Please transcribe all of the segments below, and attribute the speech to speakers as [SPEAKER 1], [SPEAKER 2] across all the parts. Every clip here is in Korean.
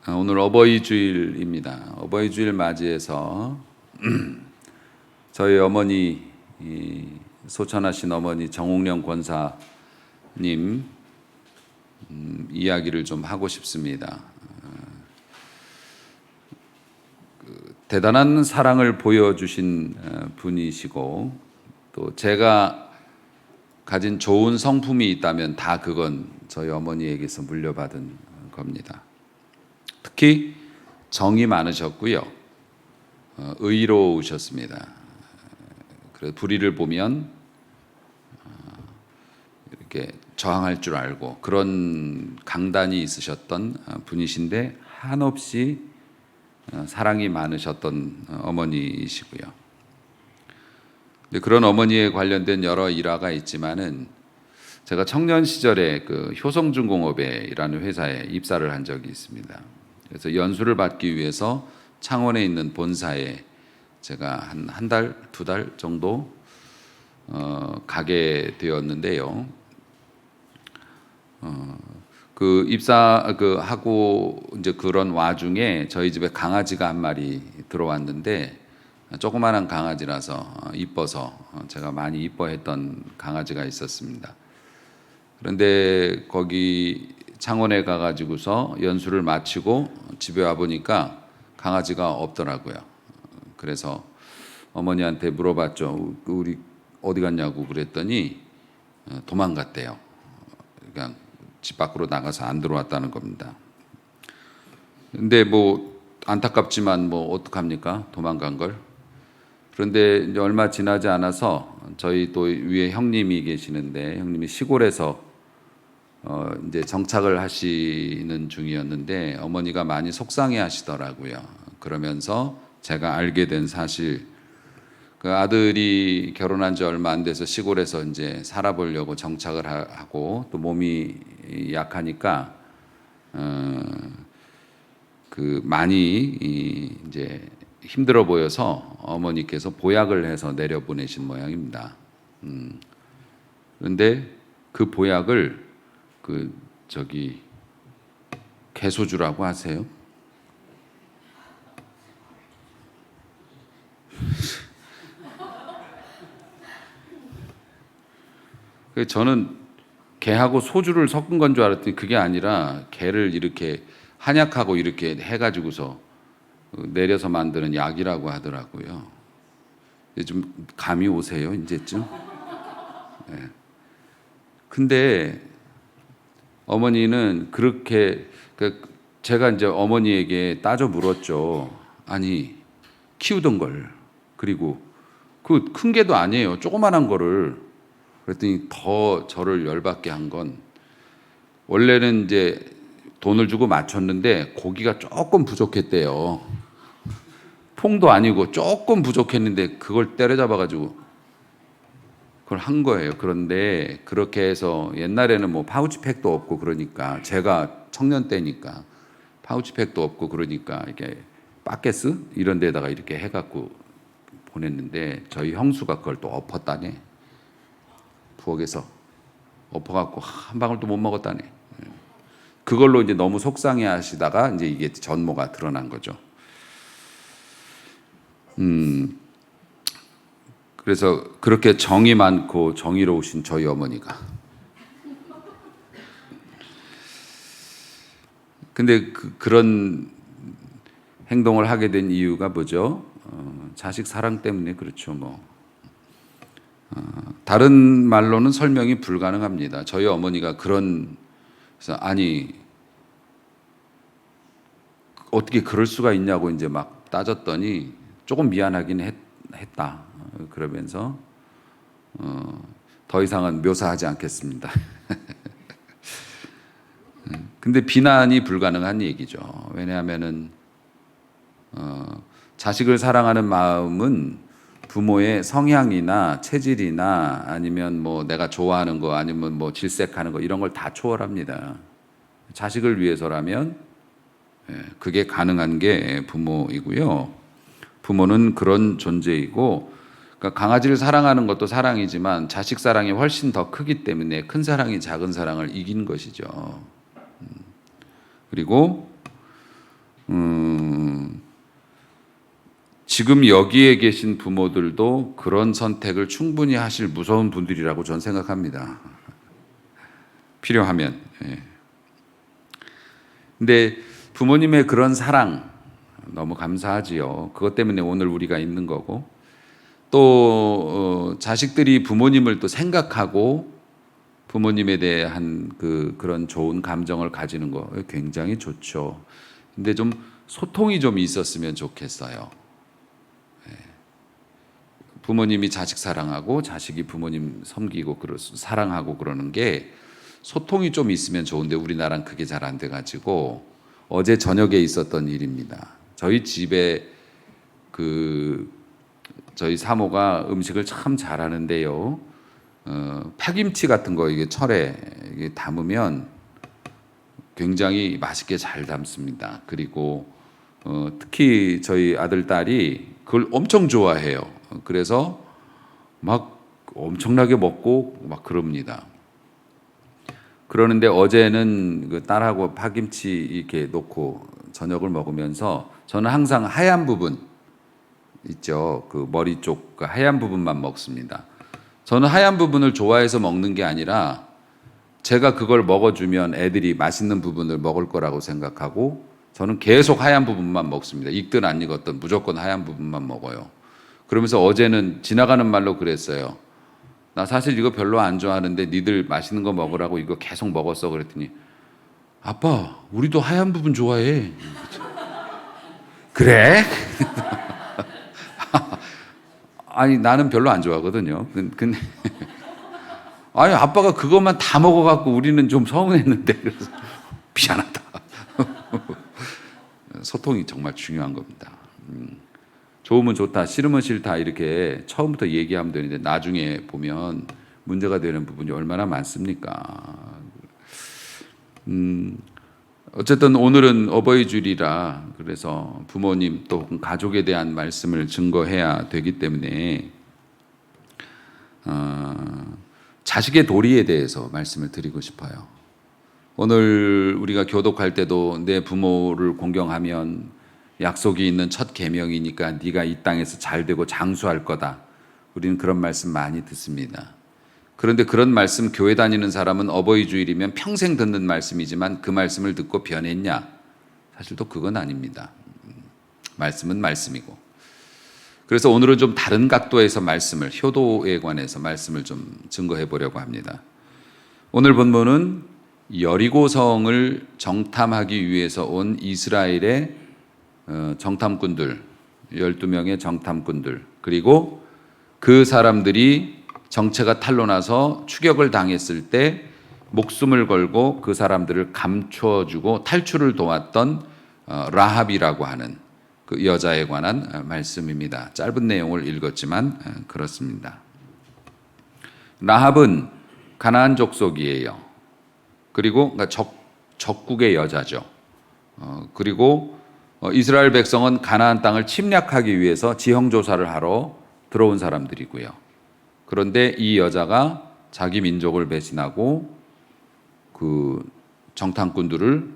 [SPEAKER 1] 오늘 어버이 주일입니다. 어버이 주일 맞이해서 저희 어머니, 소천하신 어머니 정옥령 권사님 이야기를 좀 하고 싶습니다. 대단한 사랑을 보여주신 분이시고, 또 제가 가진 좋은 성품이 있다면 다 그건 저희 어머니에게서 물려받은 겁니다. 특히 정이 많으셨고요, 의로우셨습니다. 그래서 불의를 보면 이렇게 저항할 줄 알고 그런 강단이 있으셨던 분이신데, 한없이 사랑이 많으셨던 어머니이시고요. 그런 어머니에 관련된 여러 일화가 있지만은, 제가 청년 시절에 그 효성중공업이라는 회사에 입사를 한 적이 있습니다. 그래서 연수를 받기 위해서 창원에 있는 본사에 제가 한 달, 두 달 정도 가게 되었는데요. 그 입사 하고 이제 그런 와중에 저희 집에 강아지가 한 마리 들어왔는데, 조그마한 강아지라서 이뻐서 제가 많이 이뻐했던 강아지가 있었습니다. 그런데 거기 창원에 가가지고서 연수를 마치고 집에 와 보니까 강아지가 없더라고요. 그래서 어머니한테 물어봤죠. 우리 어디 갔냐고 그랬더니 도망갔대요. 그냥 집 밖으로 나가서 안 들어왔다는 겁니다. 근데 뭐 안타깝지만 뭐 어떡합니까? 도망간 걸. 그런데 이제 얼마 지나지 않아서 저희 또 위에 형님이 계시는데, 형님이 시골에서 이제 정착을 하시는 중이었는데 어머니가 많이 속상해 하시더라고요. 그러면서 제가 알게 된 사실, 그 아들이 결혼한 지 얼마 안 돼서 시골에서 이제 살아보려고 정착을 하고, 또 몸이 약하니까 그 많이 이제 힘들어 보여서 어머니께서 보약을 해서 내려보내신 모양입니다. 그런데 그 보약을 개소주라고 하세요? 저는 개하고 소주를 섞은 건 줄 알았더니 그게 아니라 개를 이렇게 한약하고 이렇게 해가지고서 내려서 만드는 약이라고 하더라고요. 좀 감이 오세요, 이제쯤? 네. 근데 어머니는 그렇게, 제가 이제 어머니에게 따져 물었죠. 아니, 키우던 걸, 그리고 그 큰 개도 아니에요, 조그만한 거를. 그랬더니 더 저를 열받게 한 건, 원래는 이제 돈을 주고 맞췄는데 고기가 조금 부족했대요. 통도 아니고 조금 부족했는데 그걸 때려잡아가지고 그걸 한 거예요. 그런데 그렇게 해서, 옛날에는 뭐 파우치팩도 없고 그러니까, 제가 청년 때니까 파우치팩도 없고 그러니까 이렇게 바켓스 이런 데다가 이렇게 해갖고 보냈는데, 저희 형수가 그걸 또 엎었다네. 부엌에서 엎어갖고 한 방울도 못 먹었다네. 그걸로 이제 너무 속상해 하시다가 이제 이게 전모가 드러난 거죠. 그래서 그렇게 정이 많고 정의로우신 저희 어머니가, 근데 그런 행동을 하게 된 이유가 뭐죠? 자식 사랑 때문에 그렇죠. 다른 말로는 설명이 불가능합니다. 저희 어머니가 그래서 아니 어떻게 그럴 수가 있냐고 이제 막 따졌더니 조금 미안하긴 했다. 그러면서 더 이상은 묘사하지 않겠습니다. 근데 비난이 불가능한 얘기죠. 왜냐하면은 자식을 사랑하는 마음은 부모의 성향이나 체질이나 아니면 뭐 내가 좋아하는 거, 아니면 뭐 질색하는 거, 이런 걸 다 초월합니다. 자식을 위해서라면 그게 가능한 게 부모이고요. 부모는 그런 존재이고, 그러니까 강아지를 사랑하는 것도 사랑이지만 자식 사랑이 훨씬 더 크기 때문에 큰 사랑이 작은 사랑을 이긴 것이죠. 그리고 지금 여기에 계신 부모들도 그런 선택을 충분히 하실 무서운 분들이라고 저는 생각합니다. 필요하면. 예. 근데 부모님의 그런 사랑 너무 감사하지요. 그것 때문에 오늘 우리가 있는 거고, 또 자식들이 부모님을 또 생각하고 부모님에 대한 그런 좋은 감정을 가지는 거 굉장히 좋죠. 근데 좀 소통이 좀 있었으면 좋겠어요. 부모님이 자식 사랑하고 자식이 부모님 섬기고 사랑하고 그러는 게 소통이 좀 있으면 좋은데 우리나라는 그게 잘 안 돼가지고 어제 저녁에 있었던 일입니다. 저희 집에 저희 사모가 음식을 참 잘하는데요. 파김치 같은 거 이게 철에 이게 담으면 굉장히 맛있게 잘 담습니다. 그리고 특히 저희 아들 딸이 그걸 엄청 좋아해요. 그래서 막 엄청나게 먹고 막 그럽니다. 그러는데 어제는 그 딸하고 파김치 이렇게 놓고 저녁을 먹으면서 저는 항상 하얀 부분 있죠. 그 머리 쪽 그 하얀 부분만 먹습니다. 저는 하얀 부분을 좋아해서 먹는 게 아니라 제가 그걸 먹어주면 애들이 맛있는 부분을 먹을 거라고 생각하고 저는 계속 하얀 부분만 먹습니다. 익든 안 익었든 무조건 하얀 부분만 먹어요. 그러면서 어제는 지나가는 말로 그랬어요. 나 사실 이거 별로 안 좋아하는데 니들 맛있는 거 먹으라고 이거 계속 먹었어. 그랬더니 아빠 우리도 하얀 부분 좋아해. 그래? 아니 나는 별로 안 좋아하거든요. 근데 아니 아빠가 그것만 다 먹어갖고 우리는 좀 서운했는데 그래서 미안하다. 소통이 정말 중요한 겁니다. 좋으면 좋다, 싫으면 싫다 이렇게 처음부터 얘기하면 되는데 나중에 보면 문제가 되는 부분이 얼마나 많습니까? 어쨌든 오늘은 어버이 주일이라 그래서 부모님 또 가족에 대한 말씀을 증거해야 되기 때문에 자식의 도리에 대해서 말씀을 드리고 싶어요. 오늘 우리가 교독할 때도 내 부모를 공경하면 약속이 있는 첫 계명이니까 네가 이 땅에서 잘 되고 장수할 거다. 우리는 그런 말씀 많이 듣습니다. 그런데 그런 말씀 교회 다니는 사람은 어버이 주일이면 평생 듣는 말씀이지만 그 말씀을 듣고 변했냐? 사실 또 그건 아닙니다. 말씀은 말씀이고. 그래서 오늘은 좀 다른 각도에서 말씀을, 효도에 관해서 말씀을 좀 증거해 보려고 합니다. 오늘 본문은 여리고성을 정탐하기 위해서 온 이스라엘의 정탐꾼들, 12명의 정탐꾼들, 그리고 그 사람들이 정체가 탄로나서 추격을 당했을 때 목숨을 걸고 그 사람들을 감춰주고 탈출을 도왔던 라합이라고 하는 그 여자에 관한 말씀입니다. 짧은 내용을 읽었지만 그렇습니다. 라합은 가나안 족속이에요. 그리고 적국의 여자죠. 그리고 이스라엘 백성은 가나안 땅을 침략하기 위해서 지형조사를 하러 들어온 사람들이고요. 그런데 이 여자가 자기 민족을 배신하고 그 정탐꾼들을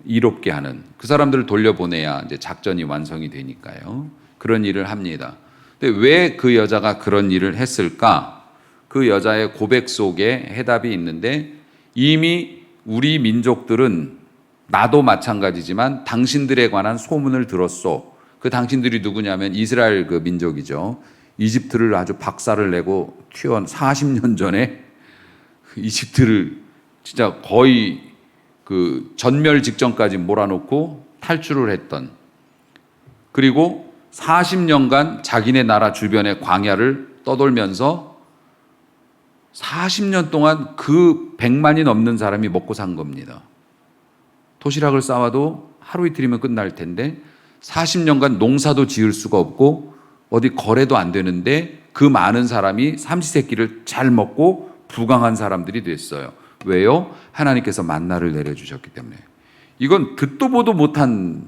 [SPEAKER 1] 이롭게 하는, 그 사람들을 돌려보내야 이제 작전이 완성이 되니까요. 그런 일을 합니다. 근데 왜 그 여자가 그런 일을 했을까? 그 여자의 고백 속에 해답이 있는데 이미 우리 민족들은 나도 마찬가지지만 당신들에 관한 소문을 들었소. 그 당신들이 누구냐면 이스라엘 그 민족이죠. 이집트를 아주 박살을 내고 튀어온 40년 전에 이집트를 진짜 거의 그 전멸 직전까지 몰아놓고 탈출을 했던, 그리고 40년간 자기네 나라 주변의 광야를 떠돌면서 40년 동안 그 100만이 넘는 사람이 먹고 산 겁니다. 도시락을 싸와도 하루 이틀이면 끝날 텐데 40년간 농사도 지을 수가 없고 어디 거래도 안 되는데 그 많은 사람이 삼시세끼를 잘 먹고 부강한 사람들이 됐어요. 왜요? 하나님께서 만나를 내려주셨기 때문에. 이건 듣도 보도 못한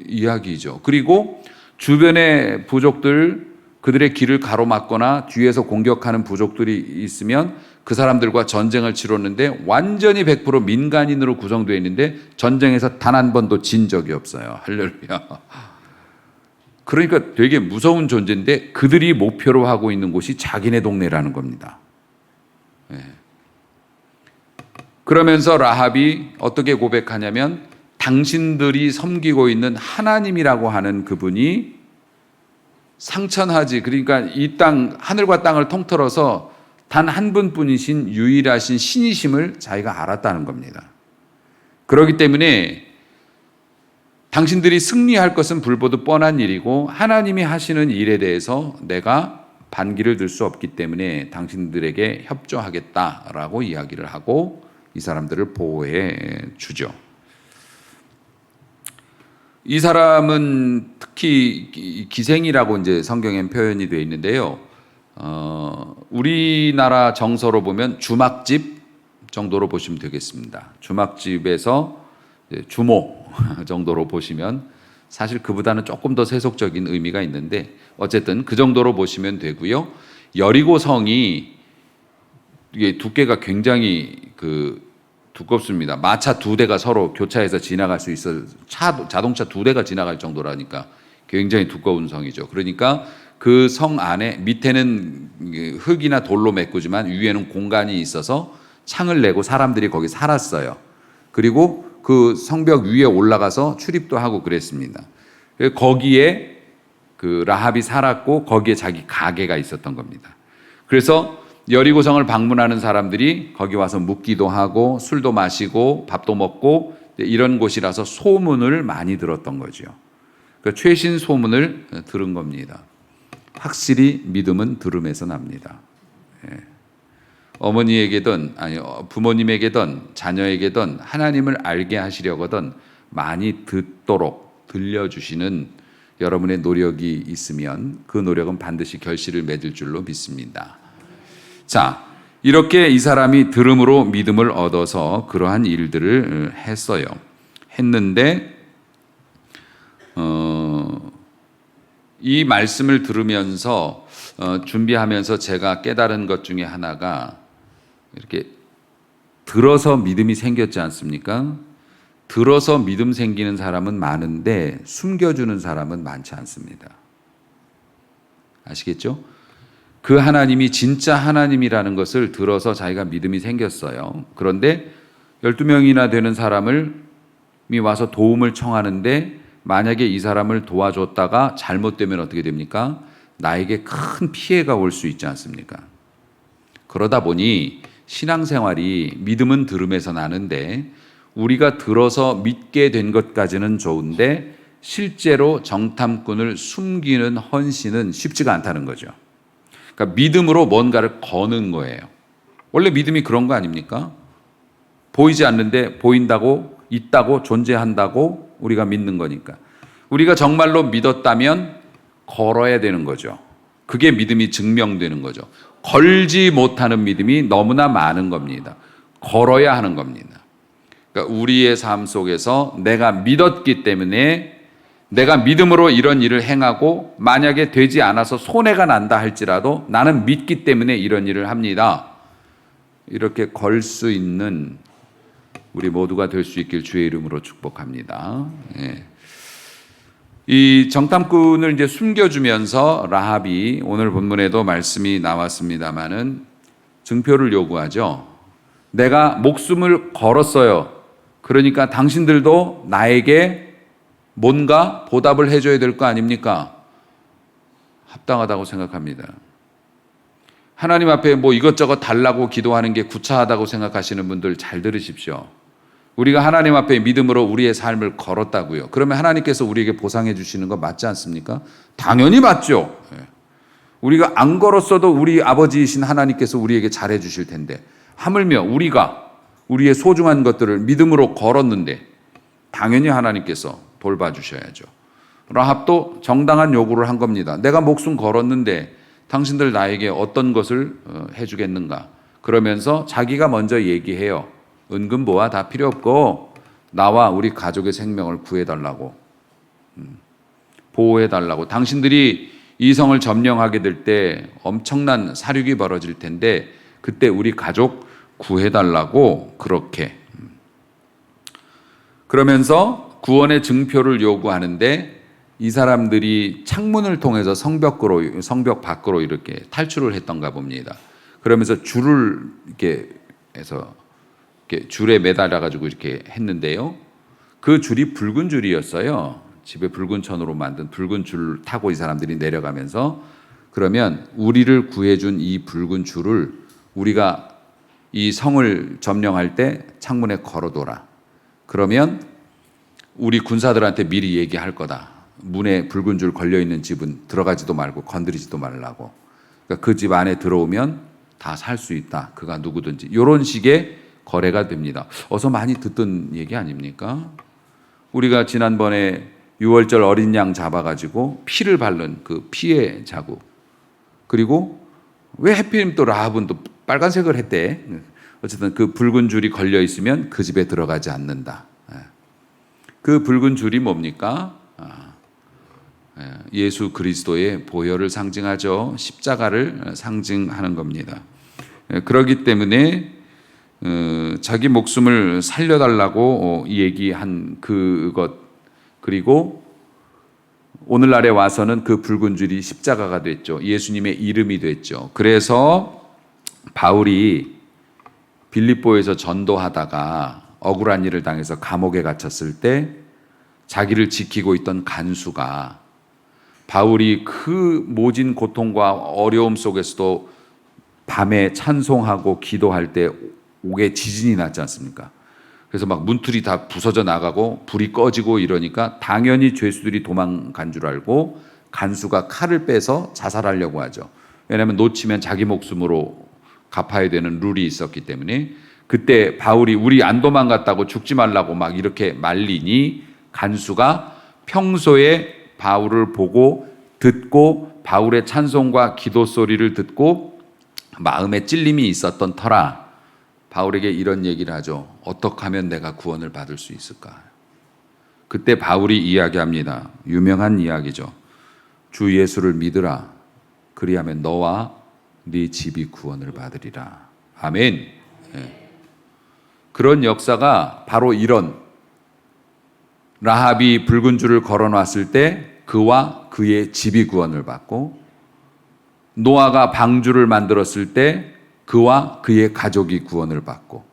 [SPEAKER 1] 이야기죠. 그리고 주변의 부족들, 그들의 길을 가로막거나 뒤에서 공격하는 부족들이 있으면 그 사람들과 전쟁을 치렀는데 완전히 100% 민간인으로 구성되어 있는데 전쟁에서 단 한 번도 진 적이 없어요. 할렐루야. 그러니까 되게 무서운 존재인데 그들이 목표로 하고 있는 곳이 자기네 동네라는 겁니다. 예. 그러면서 라합이 어떻게 고백하냐면 당신들이 섬기고 있는 하나님이라고 하는 그분이 상천하지, 그러니까 이 땅, 하늘과 땅을 통틀어서 단 한 분뿐이신 유일하신 신이심을 자기가 알았다는 겁니다. 그렇기 때문에 당신들이 승리할 것은 불보듯 뻔한 일이고 하나님이 하시는 일에 대해서 내가 반기를 들 수 없기 때문에 당신들에게 협조하겠다라고 이야기를 하고 이 사람들을 보호해 주죠. 이 사람은 특히 기생이라고 이제 성경엔 표현이 되어 있는데요. 우리나라 정서로 보면 주막집 정도로 보시면 되겠습니다. 주막집에서 주모 정도로 보시면 사실 그보다는 조금 더 세속적인 의미가 있는데 어쨌든 그 정도로 보시면 되고요. 여리고성이 이게 두께가 굉장히 두껍습니다. 마차 2대가 서로 교차해서 지나갈 수 있어 자동차 2대가 지나갈 정도라니까 굉장히 두꺼운 성이죠. 그러니까 그 성 안에 밑에는 흙이나 돌로 메꾸지만 위에는 공간이 있어서 창을 내고 사람들이 거기 살았어요. 그리고 그 성벽 위에 올라가서 출입도 하고 그랬습니다. 거기에 그 라합이 살았고 거기에 자기 가게가 있었던 겁니다. 그래서 여리고성을 방문하는 사람들이 거기 와서 묵기도 하고 술도 마시고 밥도 먹고 이런 곳이라서 소문을 많이 들었던 거죠. 그러니까 최신 소문을 들은 겁니다. 확실히 믿음은 들음에서 납니다. 어머니에게든 아니 부모님에게든 자녀에게든 하나님을 알게 하시려거든 많이 듣도록 들려주시는 여러분의 노력이 있으면 그 노력은 반드시 결실을 맺을 줄로 믿습니다. 자, 이렇게 이 사람이 들음으로 믿음을 얻어서 그러한 일들을 했는데 이 말씀을 들으면서 준비하면서 제가 깨달은 것 중에 하나가 이렇게 들어서 믿음이 생겼지 않습니까? 들어서 믿음 생기는 사람은 많은데 숨겨주는 사람은 많지 않습니다. 아시겠죠? 그 하나님이 진짜 하나님이라는 것을 들어서 자기가 믿음이 생겼어요. 그런데 12명이나 되는 사람이 와서 도움을 청하는데 만약에 이 사람을 도와줬다가 잘못되면 어떻게 됩니까? 나에게 큰 피해가 올 수 있지 않습니까? 그러다 보니 신앙생활이 믿음은 들음에서 나는데 우리가 들어서 믿게 된 것까지는 좋은데 실제로 정탐꾼을 숨기는 헌신은 쉽지가 않다는 거죠. 그러니까 믿음으로 뭔가를 거는 거예요. 원래 믿음이 그런 거 아닙니까? 보이지 않는데 보인다고, 있다고, 존재한다고 우리가 믿는 거니까. 우리가 정말로 믿었다면 걸어야 되는 거죠. 그게 믿음이 증명되는 거죠. 걸지 못하는 믿음이 너무나 많은 겁니다. 걸어야 하는 겁니다. 그러니까 우리의 삶 속에서 내가 믿었기 때문에 내가 믿음으로 이런 일을 행하고 만약에 되지 않아서 손해가 난다 할지라도 나는 믿기 때문에 이런 일을 합니다. 이렇게 걸 수 있는 우리 모두가 될 수 있길 주의 이름으로 축복합니다. 예. 이 정탐꾼을 이제 숨겨주면서 라합이 오늘 본문에도 말씀이 나왔습니다마는 증표를 요구하죠. 내가 목숨을 걸었어요. 그러니까 당신들도 나에게 뭔가 보답을 해줘야 될 거 아닙니까? 합당하다고 생각합니다. 하나님 앞에 뭐 이것저것 달라고 기도하는 게 구차하다고 생각하시는 분들 잘 들으십시오. 우리가 하나님 앞에 믿음으로 우리의 삶을 걸었다고요. 그러면 하나님께서 우리에게 보상해 주시는 거 맞지 않습니까? 당연히 맞죠. 우리가 안 걸었어도 우리 아버지이신 하나님께서 우리에게 잘해 주실 텐데 하물며 우리가 우리의 소중한 것들을 믿음으로 걸었는데 당연히 하나님께서 돌봐주셔야죠. 라합도 정당한 요구를 한 겁니다. 내가 목숨 걸었는데 당신들 나에게 어떤 것을 해주겠는가? 그러면서 자기가 먼저 얘기해요. 은근보화 다 필요 없고 나와 우리 가족의 생명을 구해달라고, 보호해달라고. 당신들이 이 성을 점령하게 될 때 엄청난 사륙이 벌어질 텐데 그때 우리 가족 구해달라고 그렇게. 그러면서 구원의 증표를 요구하는데 이 사람들이 창문을 통해서 성벽 밖으로 이렇게 탈출을 했던가 봅니다. 그러면서 줄을 이렇게 해서 이렇게 줄에 매달아 가지고 이렇게 했는데요. 그 줄이 붉은 줄이었어요. 집에 붉은 천으로 만든 붉은 줄을 타고 이 사람들이 내려가면서 그러면 우리를 구해준 이 붉은 줄을 우리가 이 성을 점령할 때 창문에 걸어둬라. 그러면 우리 군사들한테 미리 얘기할 거다. 문에 붉은 줄 걸려있는 집은 들어가지도 말고 건드리지도 말라고. 그러니까 그 집 안에 들어오면 다 살 수 있다. 그가 누구든지. 이런 식의 거래가 됩니다. 어서 많이 듣던 얘기 아닙니까? 우리가 지난번에 6월절 어린 양 잡아가지고 피를 바른 그 피의 자국. 그리고 왜 해필이면 또 라합은 또 빨간색을 했대. 어쨌든 그 붉은 줄이 걸려 있으면 그 집에 들어가지 않는다. 그 붉은 줄이 뭡니까? 예수 그리스도의 보혈을 상징하죠. 십자가를 상징하는 겁니다. 그렇기 때문에 자기 목숨을 살려달라고 얘기한 그것, 그리고 오늘날에 와서는 그 붉은 줄이 십자가가 됐죠. 예수님의 이름이 됐죠. 그래서 바울이 빌립보에서 전도하다가 억울한 일을 당해서 감옥에 갇혔을 때 자기를 지키고 있던 간수가 바울이 그 모진 고통과 어려움 속에서도 밤에 찬송하고 기도할 때 옥에 지진이 났지 않습니까? 그래서 막 문틀이 다 부서져 나가고 불이 꺼지고 이러니까 당연히 죄수들이 도망간 줄 알고 간수가 칼을 빼서 자살하려고 하죠. 왜냐하면 놓치면 자기 목숨으로 갚아야 되는 룰이 있었기 때문에 그때 바울이 우리 안 도망갔다고 죽지 말라고 막 이렇게 말리니 간수가 평소에 바울을 보고 듣고 바울의 찬송과 기도 소리를 듣고 마음에 찔림이 있었던 터라 바울에게 이런 얘기를 하죠. 어떻게 하면 내가 구원을 받을 수 있을까? 그때 바울이 이야기합니다. 유명한 이야기죠. 주 예수를 믿으라. 그리하면 너와 네 집이 구원을 받으리라. 아멘. 네. 그런 역사가 바로 이런 라합이 붉은 줄을 걸어놨을 때 그와 그의 집이 구원을 받고 노아가 방주를 만들었을 때 그와 그의 가족이 구원을 받고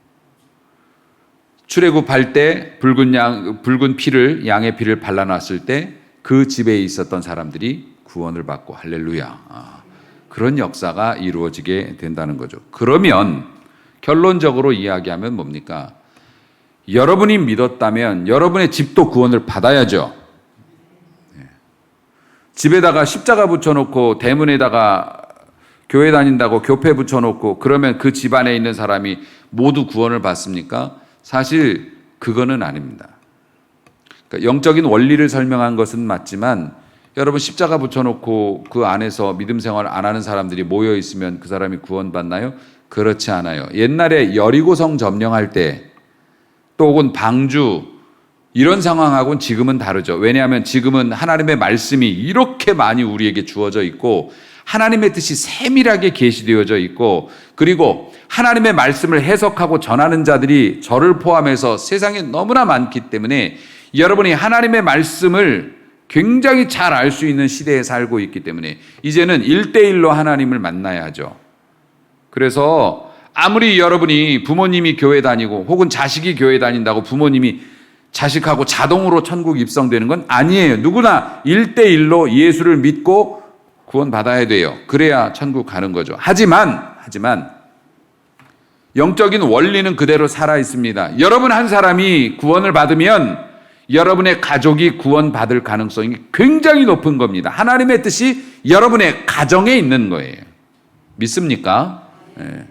[SPEAKER 1] 출애굽할 때 붉은 피를 양의 피를 발라놨을 때 그 집에 있었던 사람들이 구원을 받고 할렐루야. 그런 역사가 이루어지게 된다는 거죠. 그러면 결론적으로 이야기하면 뭡니까? 여러분이 믿었다면 여러분의 집도 구원을 받아야죠. 집에다가 십자가 붙여놓고 대문에다가 교회 다닌다고 교패 붙여놓고 그러면 그 집안에 있는 사람이 모두 구원을 받습니까? 사실 그거는 아닙니다. 그러니까 영적인 원리를 설명한 것은 맞지만 여러분 십자가 붙여놓고 그 안에서 믿음 생활 안 하는 사람들이 모여 있으면 그 사람이 구원받나요? 그렇지 않아요. 옛날에 여리고성 점령할 때 또 혹은 방주 이런 상황하고는 지금은 다르죠. 왜냐하면 지금은 하나님의 말씀이 이렇게 많이 우리에게 주어져 있고 하나님의 뜻이 세밀하게 계시되어져 있고 그리고 하나님의 말씀을 해석하고 전하는 자들이 저를 포함해서 세상에 너무나 많기 때문에 여러분이 하나님의 말씀을 굉장히 잘 알 수 있는 시대에 살고 있기 때문에 이제는 1대1로 하나님을 만나야 하죠. 그래서 아무리 여러분이 부모님이 교회 다니고 혹은 자식이 교회 다닌다고 부모님이 자식하고 자동으로 천국 입성되는 건 아니에요. 누구나 1대1로 예수를 믿고 구원받아야 돼요. 그래야 천국 가는 거죠. 하지만 영적인 원리는 그대로 살아 있습니다. 여러분 한 사람이 구원을 받으면 여러분의 가족이 구원받을 가능성이 굉장히 높은 겁니다. 하나님의 뜻이 여러분의 가정에 있는 거예요. 믿습니까? 네.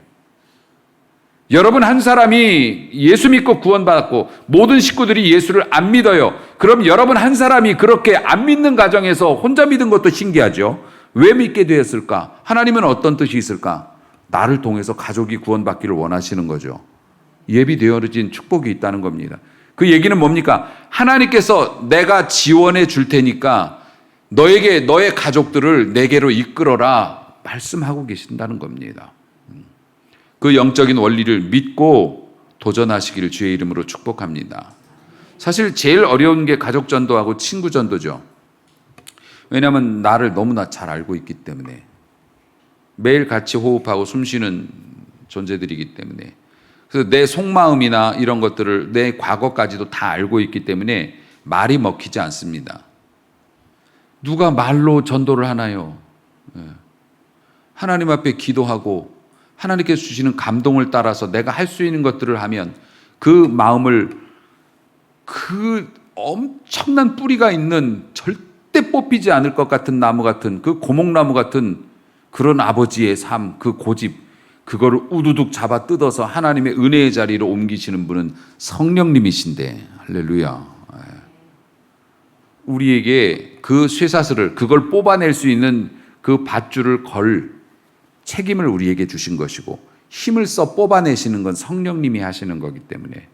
[SPEAKER 1] 여러분 한 사람이 예수 믿고 구원받았고 모든 식구들이 예수를 안 믿어요. 그럼 여러분 한 사람이 그렇게 안 믿는 가정에서 혼자 믿은 것도 신기하죠. 왜 믿게 되었을까? 하나님은 어떤 뜻이 있을까? 나를 통해서 가족이 구원받기를 원하시는 거죠. 예비되어진 축복이 있다는 겁니다. 그 얘기는 뭡니까? 하나님께서 내가 지원해 줄 테니까 너에게 너의 가족들을 내게로 이끌어라 말씀하고 계신다는 겁니다. 그 영적인 원리를 믿고 도전하시기를 주의 이름으로 축복합니다. 사실 제일 어려운 게 가족 전도하고 친구 전도죠. 왜냐하면 나를 너무나 잘 알고 있기 때문에, 매일 같이 호흡하고 숨쉬는 존재들이기 때문에, 그래서 내 속마음이나 이런 것들을 내 과거까지도 다 알고 있기 때문에 말이 먹히지 않습니다. 누가 말로 전도를 하나요? 하나님 앞에 기도하고 하나님께서 주시는 감동을 따라서 내가 할 수 있는 것들을 하면 그 마음을, 그 엄청난 뿌리가 있는 절대 뽑히지 않을 것 같은 나무 같은, 그 고목나무 같은 그런 아버지의 삶, 그 고집, 그거를 우두둑 잡아 뜯어서 하나님의 은혜의 자리로 옮기시는 분은 성령님이신데, 할렐루야. 우리에게 그 쇠사슬을, 그걸 뽑아낼 수 있는 그 밧줄을 걸 책임을 우리에게 주신 것이고, 힘을 써 뽑아내시는 건 성령님이 하시는 거기 때문에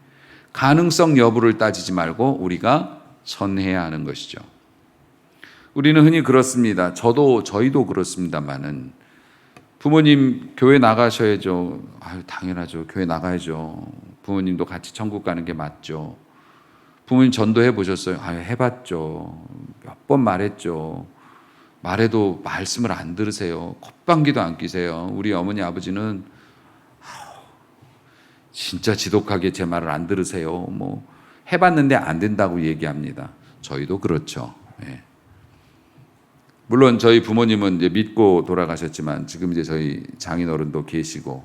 [SPEAKER 1] 가능성 여부를 따지지 말고 우리가 전해야 하는 것이죠. 우리는 흔히 그렇습니다. 저희도 그렇습니다만은, 부모님 교회 나가셔야죠. 아유, 당연하죠. 교회 나가야죠. 부모님도 같이 천국 가는 게 맞죠. 부모님 전도해 보셨어요? 아유, 해봤죠. 몇 번 말했죠. 말해도 말씀을 안 들으세요. 콧방귀도 안 끼세요. 우리 어머니 아버지는 진짜 지독하게 제 말을 안 들으세요. 뭐 해봤는데 안 된다고 얘기합니다. 저희도 그렇죠. 예. 물론 저희 부모님은 이제 믿고 돌아가셨지만 지금 이제 저희 장인어른도 계시고,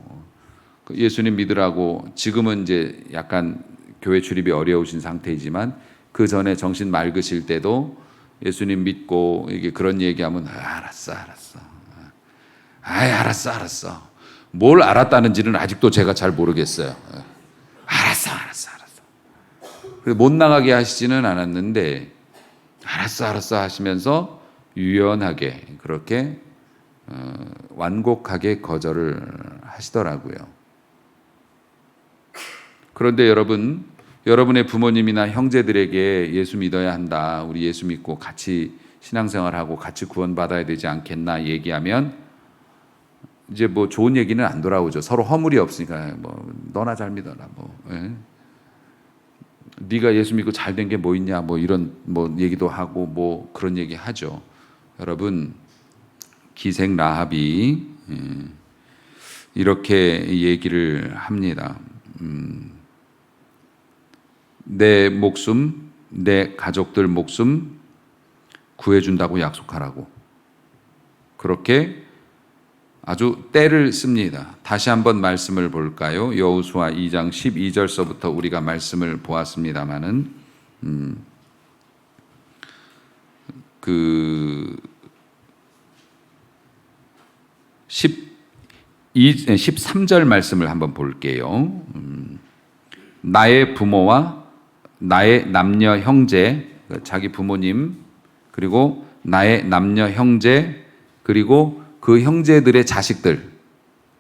[SPEAKER 1] 예수님 믿으라고 지금은 이제 약간 교회 출입이 어려우신 상태이지만 그 전에 정신 맑으실 때도 예수님 믿고 이게 그런 얘기하면 알았어. 알았어. 뭘 알았다는지는 아직도 제가 잘 모르겠어요. 알았어. 못 나가게 하시지는 않았는데 알았어 하시면서 유연하게 그렇게 완곡하게 거절을 하시더라고요. 그런데 여러분의 부모님이나 형제들에게 예수 믿어야 한다, 우리 예수 믿고 같이 신앙생활하고 같이 구원받아야 되지 않겠나 얘기하면 이제 뭐 좋은 얘기는 안 돌아오죠. 서로 허물이 없으니까 뭐 너나 잘 믿어라, 뭐 네가 예수 믿고 잘 된 게 뭐 있냐, 뭐 이런 뭐 얘기도 하고 뭐 그런 얘기 하죠. 여러분, 기생 라합이 이렇게 얘기를 합니다. 내 목숨, 내 가족들 목숨 구해준다고 약속하라고, 그렇게 아주 때를 씁니다. 다시 한번 말씀을 볼까요? 여호수아 2장 12절서부터 우리가 말씀을 보았습니다마는 그 13절 말씀을 한번 볼게요. 나의 부모와 나의 남녀 형제, 자기 부모님, 그리고 나의 남녀 형제, 그리고 그 형제들의 자식들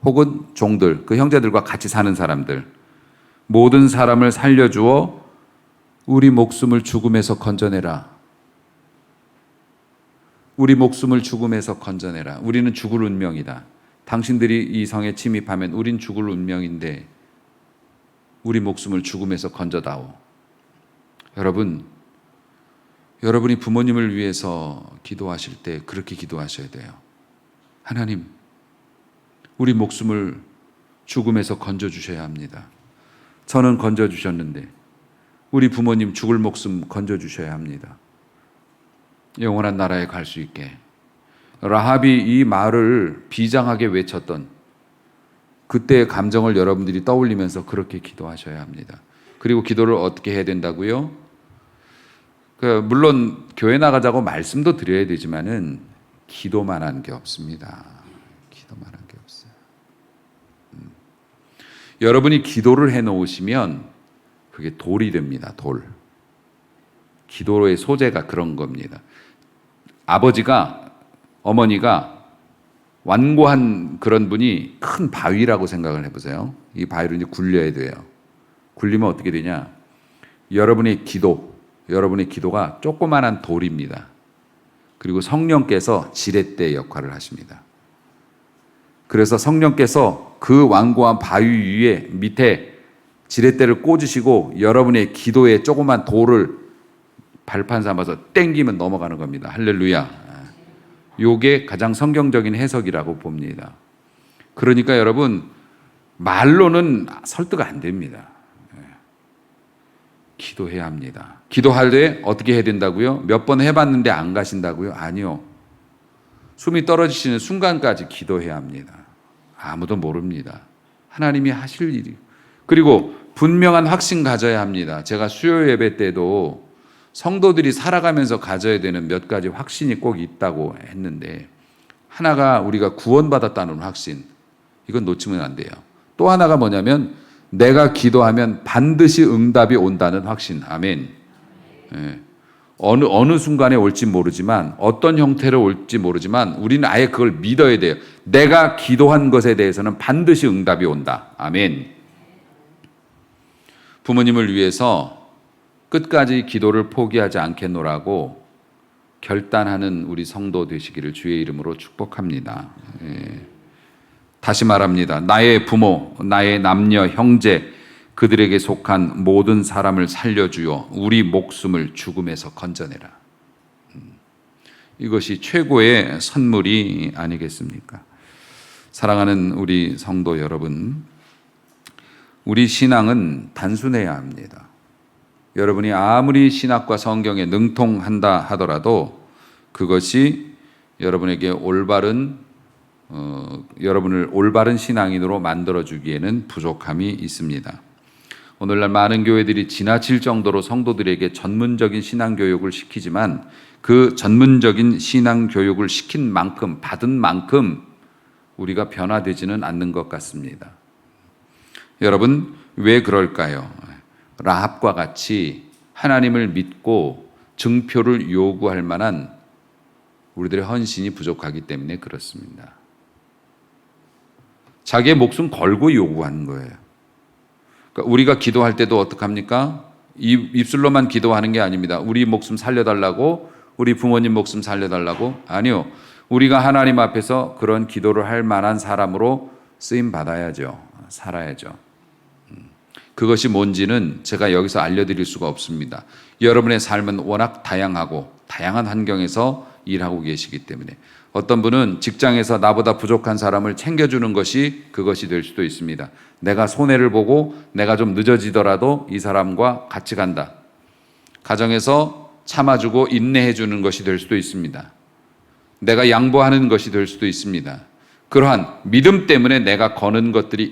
[SPEAKER 1] 혹은 종들, 그 형제들과 같이 사는 사람들, 모든 사람을 살려주어 우리 목숨을 죽음에서 건져내라. 우리 목숨을 죽음에서 건져내라. 우리는 죽을 운명이다. 당신들이 이 성에 침입하면 우린 죽을 운명인데 우리 목숨을 죽음에서 건져다오. 여러분이 부모님을 위해서 기도하실 때 그렇게 기도하셔야 돼요. 하나님, 우리 목숨을 죽음에서 건져주셔야 합니다. 저는 건져주셨는데 우리 부모님 죽을 목숨 건져주셔야 합니다. 영원한 나라에 갈 수 있게. 라합이 이 말을 비장하게 외쳤던 그때의 감정을 여러분들이 떠올리면서 그렇게 기도하셔야 합니다. 그리고 기도를 어떻게 해야 된다고요? 물론 교회 나가자고 말씀도 드려야 되지만은 기도만 한 게 없습니다. 기도만 한 게 없어요. 여러분이 기도를 해놓으시면 그게 돌이 됩니다. 돌. 기도의 소재가 그런 겁니다. 아버지가, 어머니가 완고한 그런 분이 큰 바위라고 생각을 해보세요. 이 바위를 이제 굴려야 돼요. 굴리면 어떻게 되냐? 여러분의 기도가 조그만한 돌입니다. 그리고 성령께서 지렛대 역할을 하십니다. 그래서 성령께서 그 완고한 바위 위에 밑에 지렛대를 꽂으시고 여러분의 기도에 조그만 돌을 발판 삼아서 땡기면 넘어가는 겁니다. 할렐루야. 요게 가장 성경적인 해석이라고 봅니다. 그러니까 여러분, 말로는 설득 안 됩니다. 기도해야 합니다. 기도할 때 어떻게 해야 된다고요? 몇 번 해봤는데 안 가신다고요? 아니요. 숨이 떨어지시는 순간까지 기도해야 합니다. 아무도 모릅니다. 하나님이 하실 일이. 그리고 분명한 확신 가져야 합니다. 제가 수요 예배 때도 성도들이 살아가면서 가져야 되는 몇 가지 확신이 꼭 있다고 했는데, 하나가 우리가 구원받았다는 확신. 이건 놓치면 안 돼요. 또 하나가 뭐냐면 내가 기도하면 반드시 응답이 온다는 확신. 아멘. 예. 어느 순간에 올지 모르지만, 어떤 형태로 올지 모르지만 우리는 아예 그걸 믿어야 돼요. 내가 기도한 것에 대해서는 반드시 응답이 온다. 아멘. 부모님을 위해서 끝까지 기도를 포기하지 않겠노라고 결단하는 우리 성도 되시기를 주의 이름으로 축복합니다. 예. 다시 말합니다. 나의 부모, 나의 남녀, 형제, 그들에게 속한 모든 사람을 살려주어 우리 목숨을 죽음에서 건져내라. 이것이 최고의 선물이 아니겠습니까? 사랑하는 우리 성도 여러분, 우리 신앙은 단순해야 합니다. 여러분이 아무리 신학과 성경에 능통한다 하더라도 그것이 여러분에게 여러분을 올바른 신앙인으로 만들어주기에는 부족함이 있습니다. 오늘날 많은 교회들이 지나칠 정도로 성도들에게 전문적인 신앙교육을 시키지만 그 전문적인 신앙교육을 시킨 만큼, 받은 만큼 우리가 변화되지는 않는 것 같습니다. 여러분, 왜 그럴까요? 라합과 같이 하나님을 믿고 증표를 요구할 만한 우리들의 헌신이 부족하기 때문에 그렇습니다. 자기의 목숨 걸고 요구하는 거예요. 그러니까 우리가 기도할 때도 어떡합니까? 입술로만 기도하는 게 아닙니다. 우리 목숨 살려달라고, 우리 부모님 목숨 살려달라고? 아니요. 우리가 하나님 앞에서 그런 기도를 할 만한 사람으로 쓰임 받아야죠. 살아야죠. 그것이 뭔지는 제가 여기서 알려드릴 수가 없습니다. 여러분의 삶은 워낙 다양하고 다양한 환경에서 일하고 계시기 때문에 어떤 분은 직장에서 나보다 부족한 사람을 챙겨주는 것이 그것이 될 수도 있습니다. 내가 손해를 보고 내가 좀 늦어지더라도 이 사람과 같이 간다. 가정에서 참아주고 인내해주는 것이 될 수도 있습니다. 내가 양보하는 것이 될 수도 있습니다. 그러한 믿음 때문에 내가 거는 것들이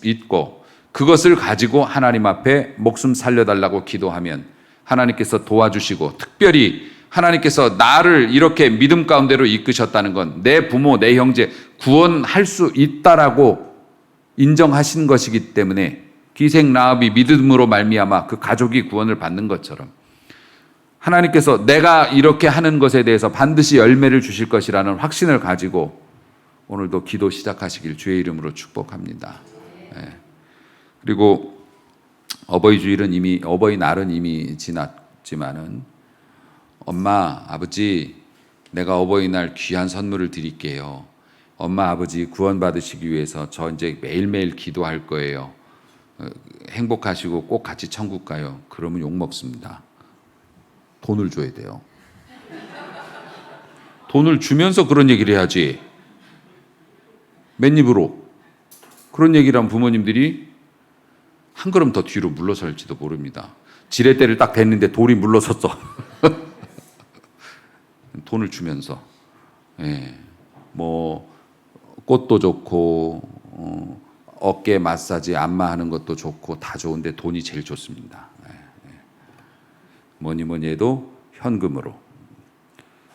[SPEAKER 1] 있고 그것을 가지고 하나님 앞에 목숨 살려달라고 기도하면 하나님께서 도와주시고, 특별히 하나님께서 나를 이렇게 믿음 가운데로 이끄셨다는 건 내 부모, 내 형제 구원할 수 있다라고 인정하신 것이기 때문에 기생 라합이 믿음으로 말미암아 그 가족이 구원을 받는 것처럼 하나님께서 내가 이렇게 하는 것에 대해서 반드시 열매를 주실 것이라는 확신을 가지고 오늘도 기도 시작하시길 주의 이름으로 축복합니다. 네. 그리고 어버이날은 이미 지났지만은 엄마, 아버지, 내가 어버이날 귀한 선물을 드릴게요. 엄마, 아버지 구원받으시기 위해서 저 이제 매일매일 기도할 거예요. 행복하시고 꼭 같이 천국 가요. 그러면 욕먹습니다. 돈을 줘야 돼요. 돈을 주면서 그런 얘기를 해야지. 맨입으로 그런 얘기를 하면 부모님들이 한 걸음 더 뒤로 물러설지도 모릅니다. 지렛대를 딱 댔는데 돌이 물러섰어. 돈을 주면서, 예, 뭐 꽃도 좋고 어깨 마사지, 안마하는 것도 좋고 다 좋은데 돈이 제일 좋습니다. 예, 예. 뭐니 해도 현금으로.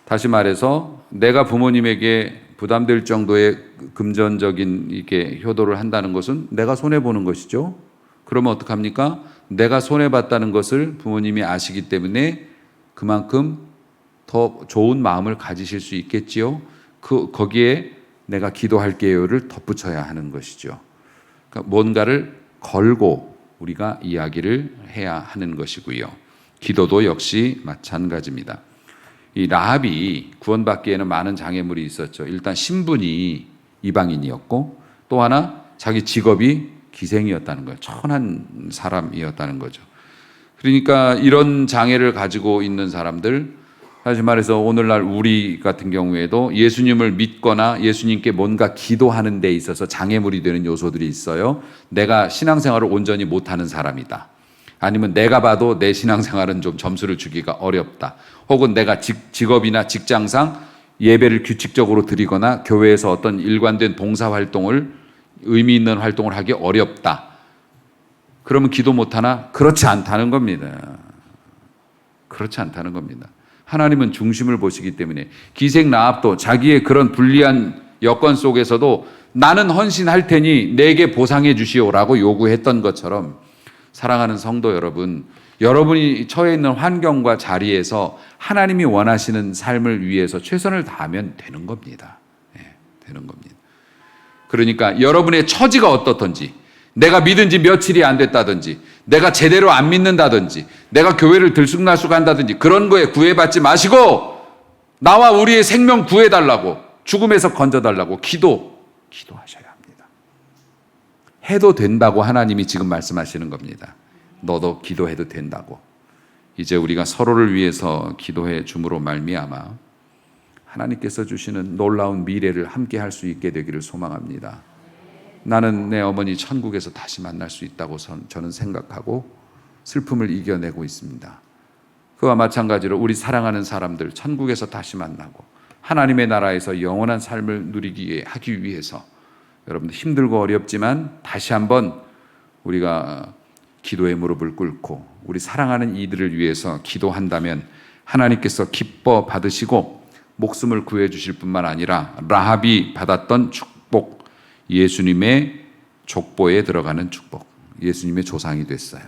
[SPEAKER 1] 다시 말해서 내가 부모님에게 부담될 정도의 금전적인 이렇게 효도를 한다는 것은 내가 손해 보는 것이죠. 그러면 어떡합니까? 내가 손해 봤다는 것을 부모님이 아시기 때문에 그만큼 더 좋은 마음을 가지실 수 있겠지요. 거기에 내가 기도할게요를 덧붙여야 하는 것이죠. 그러니까 뭔가를 걸고 우리가 이야기를 해야 하는 것이고요. 기도도 역시 마찬가지입니다. 이 라합이 구원받기에는 많은 장애물이 있었죠. 일단 신분이 이방인이었고, 또 하나 자기 직업이 기생이었다는 거예요. 천한 사람이었다는 거죠. 그러니까 이런 장애를 가지고 있는 사람들, 다시 말해서 오늘날 우리 같은 경우에도 예수님을 믿거나 예수님께 뭔가 기도하는 데 있어서 장애물이 되는 요소들이 있어요. 내가 신앙생활을 온전히 못하는 사람이다. 아니면 내가 봐도 내 신앙생활은 좀 점수를 주기가 어렵다. 혹은 내가 직업이나 직장상 예배를 규칙적으로 드리거나 교회에서 어떤 일관된 봉사활동을, 의미 있는 활동을 하기 어렵다. 그러면 기도 못하나? 그렇지 않다는 겁니다. 그렇지 않다는 겁니다. 하나님은 중심을 보시기 때문에 기생 라합도 자기의 그런 불리한 여건 속에서도 나는 헌신할 테니 내게 보상해 주시오라고 요구했던 것처럼, 사랑하는 성도 여러분, 여러분이 처해 있는 환경과 자리에서 하나님이 원하시는 삶을 위해서 최선을 다하면 되는 겁니다. 되는 겁니다. 그러니까 여러분의 처지가 어떻든지, 내가 믿은 지 며칠이 안 됐다든지, 내가 제대로 안 믿는다든지, 내가 교회를 들쑥날쑥한다든지 그런 거에 구애받지 마시고 나와 우리의 생명 구해달라고, 죽음에서 건져달라고 기도하셔야 합니다. 해도 된다고 하나님이 지금 말씀하시는 겁니다. 너도 기도해도 된다고. 이제 우리가 서로를 위해서 기도해 줌으로 말미암아 하나님께서 주시는 놀라운 미래를 함께 할 수 있게 되기를 소망합니다. 나는 내 어머니 천국에서 다시 만날 수 있다고 저는 생각하고 슬픔을 이겨내고 있습니다. 그와 마찬가지로 우리 사랑하는 사람들 천국에서 다시 만나고 하나님의 나라에서 영원한 삶을 누리게 하기 위해서 여러분들 힘들고 어렵지만 다시 한번 우리가 기도의 무릎을 꿇고 우리 사랑하는 이들을 위해서 기도한다면 하나님께서 기뻐 받으시고 목숨을 구해 주실 뿐만 아니라 라합이 받았던 축복, 예수님의 족보에 들어가는 축복, 예수님의 조상이 됐어요.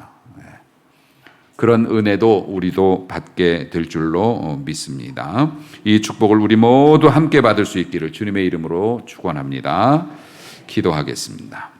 [SPEAKER 1] 그런 은혜도 우리도 받게 될 줄로 믿습니다. 이 축복을 우리 모두 함께 받을 수 있기를 주님의 이름으로 축원합니다. 기도하겠습니다.